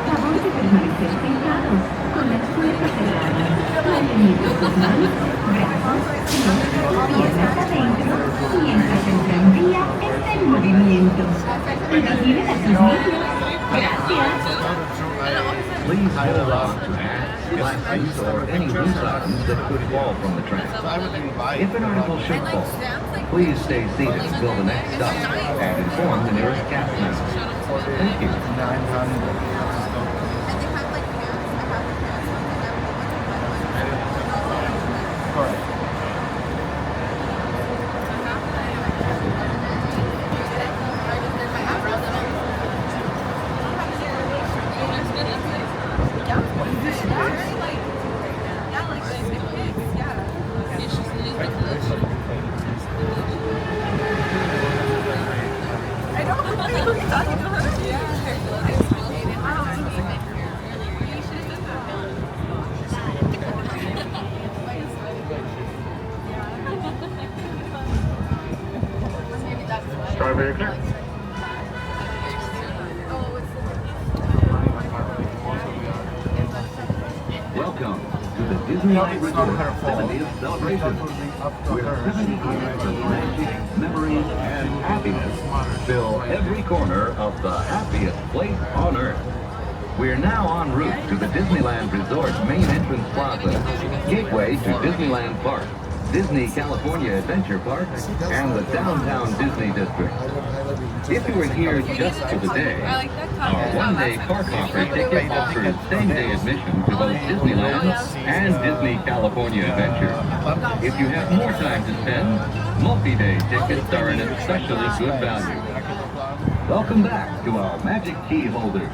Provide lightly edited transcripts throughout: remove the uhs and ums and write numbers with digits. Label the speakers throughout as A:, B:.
A: favor de permanecer sentados con las puertas cerradas, manteniendo sus manos, brazos, pies, piernas adentro, mientras el tranvía está en movimiento. Reciben a sus niños. Gracias.
B: Please hold on to hats, blankets, or any loose items that could fall from the tram. If an article should fall, please stay seated until the next stop and inform the nearest cab member. Thank you.
C: Strawberry clear.
B: Welcome to the Disneyland Resort 70th celebration, where 70 years of magic, memories, and happiness fill every corner of the happiest place on Earth. We're now en route to the Disneyland Resort main entrance plaza, gateway to Disneyland Park, Disney California Adventure Park, and the downtown Disney District. If you are here just for the day, our one-day park hopper ticket offers same-day admission to both Disneyland and Disney California Adventure. If you have more time to spend, multi-day tickets are an especially good value. Welcome back to our Magic Key holders.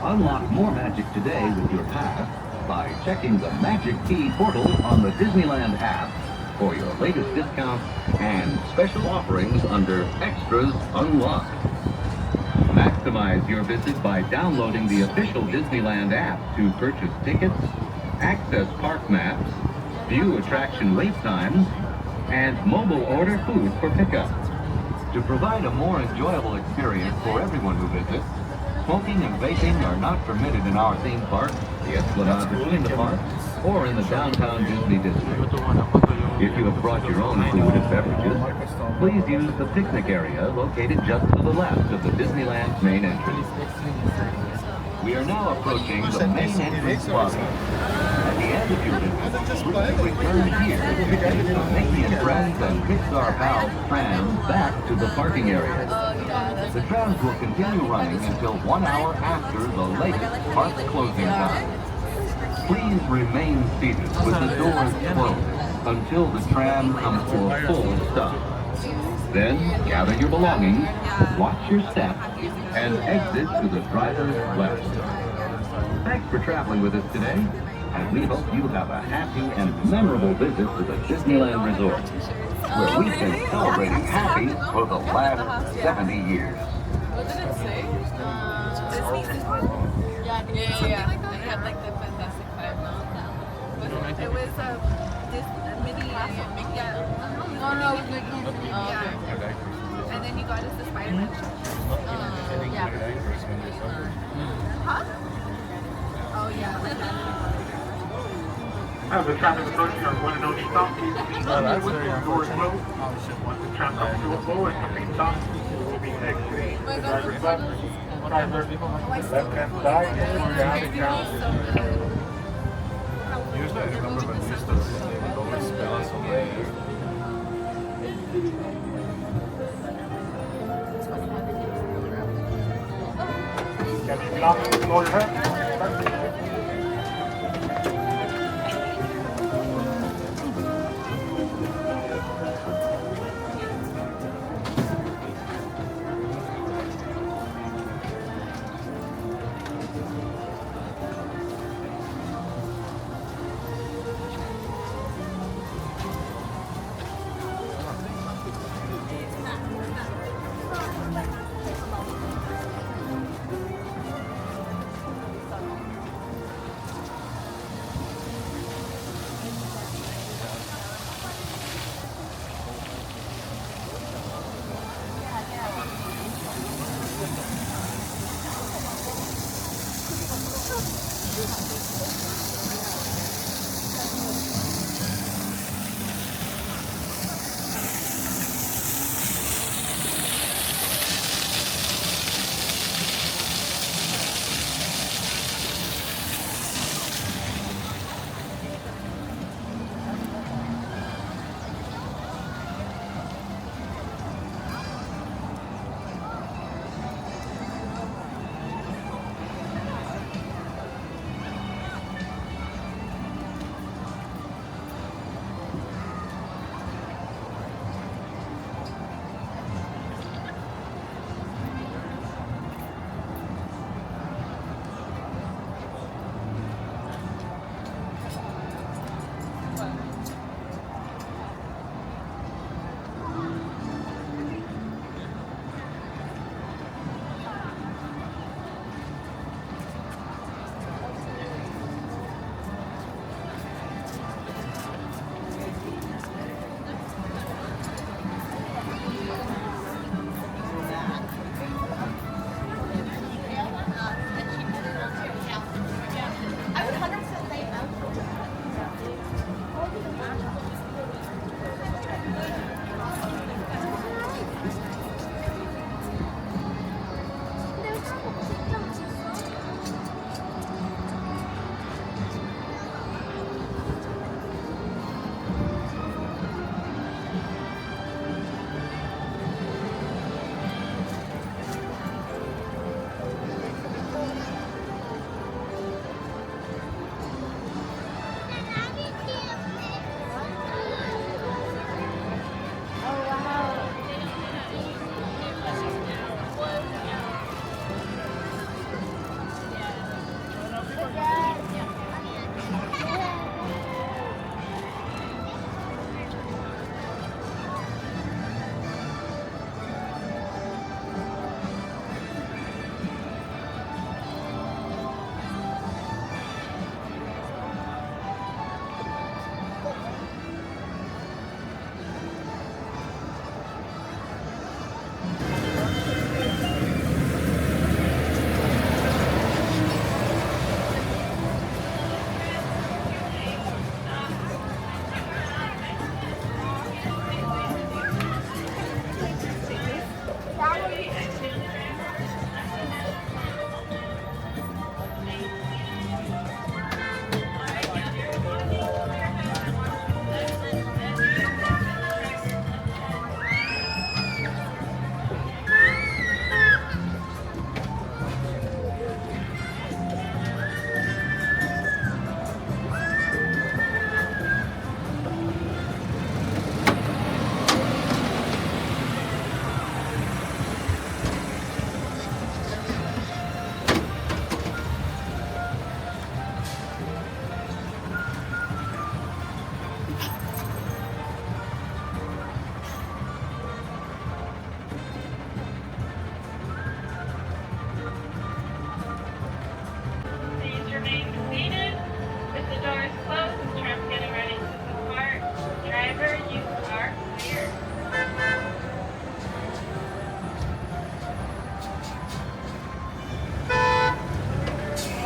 B: Unlock more magic today with your pass by checking the Magic Key portal on the Disneyland app for your latest discounts and special offerings under Extras Unlocked. Maximize your visit by downloading the official Disneyland app to purchase tickets, access park maps, view attraction wait times, and mobile order food for pickup. To provide a more enjoyable experience for everyone who visits, smoking and vaping are not permitted in our theme park, the Esplanade between the parks, or in the downtown Disney District. If you have brought your own food and beverages, please use the picnic area located just to the left of the Disneyland's main entrance. We are now approaching the main entrance plaza. At the end of your visit, please return here to take the Mickey and Friends and Pixar Pals tram back to the parking area. The trams will continue running until 1 hour after the latest park closing time. Please remain seated with the doors closed until the tram comes to a full stop. Then gather your belongings, watch your step, and exit to the driver's left. Thanks for traveling with us today, and we hope you have a happy and memorable visit to the Disneyland Resort, where we've been celebrating happy for the last 70 years.
D: What did it say? Yeah. It had like the Fantastic Five, no? It was this mini Mickey. No, it was Mickey. Oh, okay. And then he got us the Spider-Man. Yeah. Huh? Oh, yeah.
C: As the traffic approaching our one and only stop, please with the doors closed. Once the tram comes to a full and complete stop, we will be exiting the driver's left. Driver, left-hand side, and down the counter.
E: Usually I remember when we used to they would always spell us on the
C: Can you stop? Lower your head.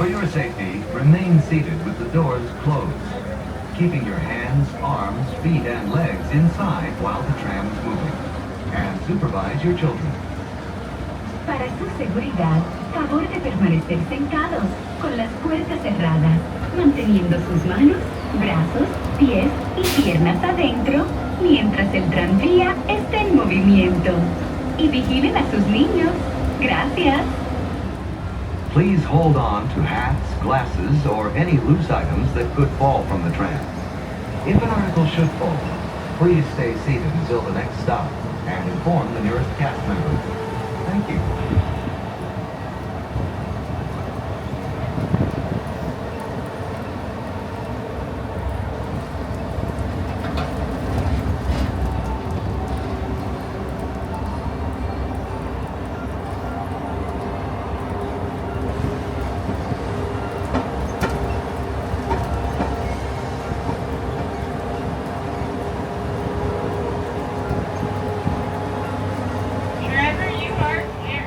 B: For your safety, remain seated with the doors closed, keeping your hands, arms, feet, and legs inside while the tram is moving. And supervise your children.
A: Para su seguridad, favor de permanecer sentados, con las puertas cerradas, manteniendo sus manos, brazos, pies y piernas adentro, mientras el tranvía esté en movimiento. Y vigilen a sus niños. Gracias.
B: Please hold on to hats, glasses, or any loose items that could fall from the tram. If an article should fall, please stay seated until the next stop and inform the nearest cast member. Thank you.
D: Driver, you are clear.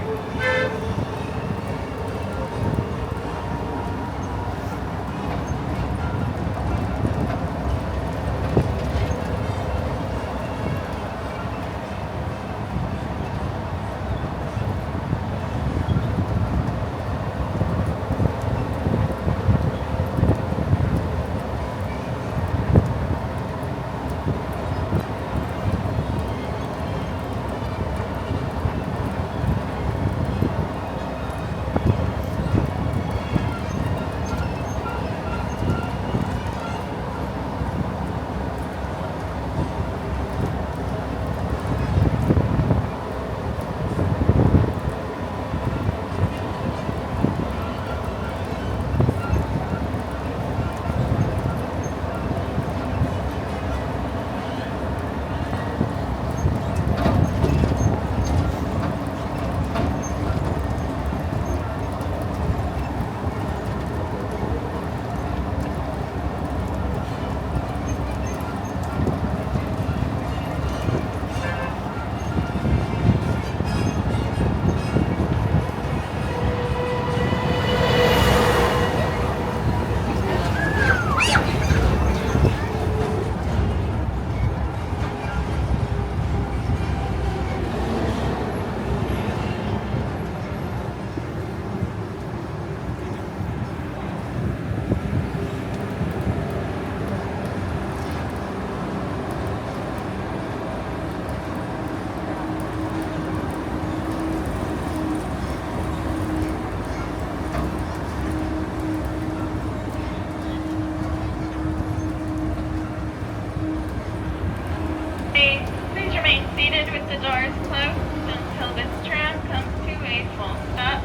D: Please remain seated with the doors closed until this tram comes to a full stop.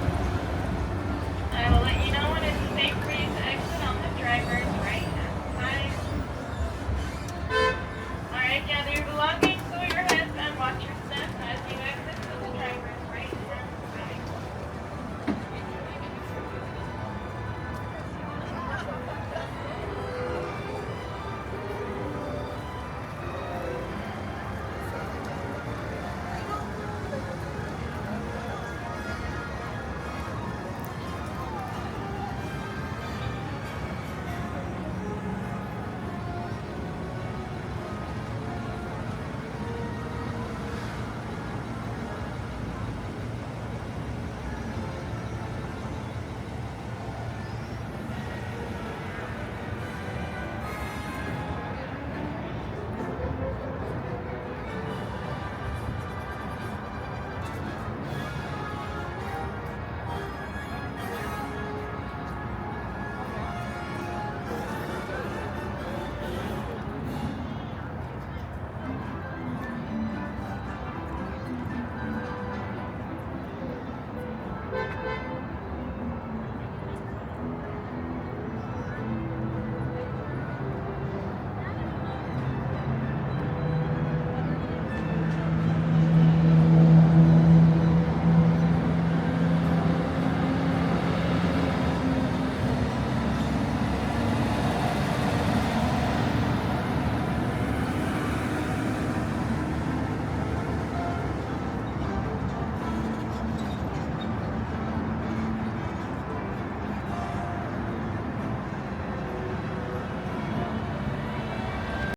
D: I will let you know when it's safe for you to exit on the driver's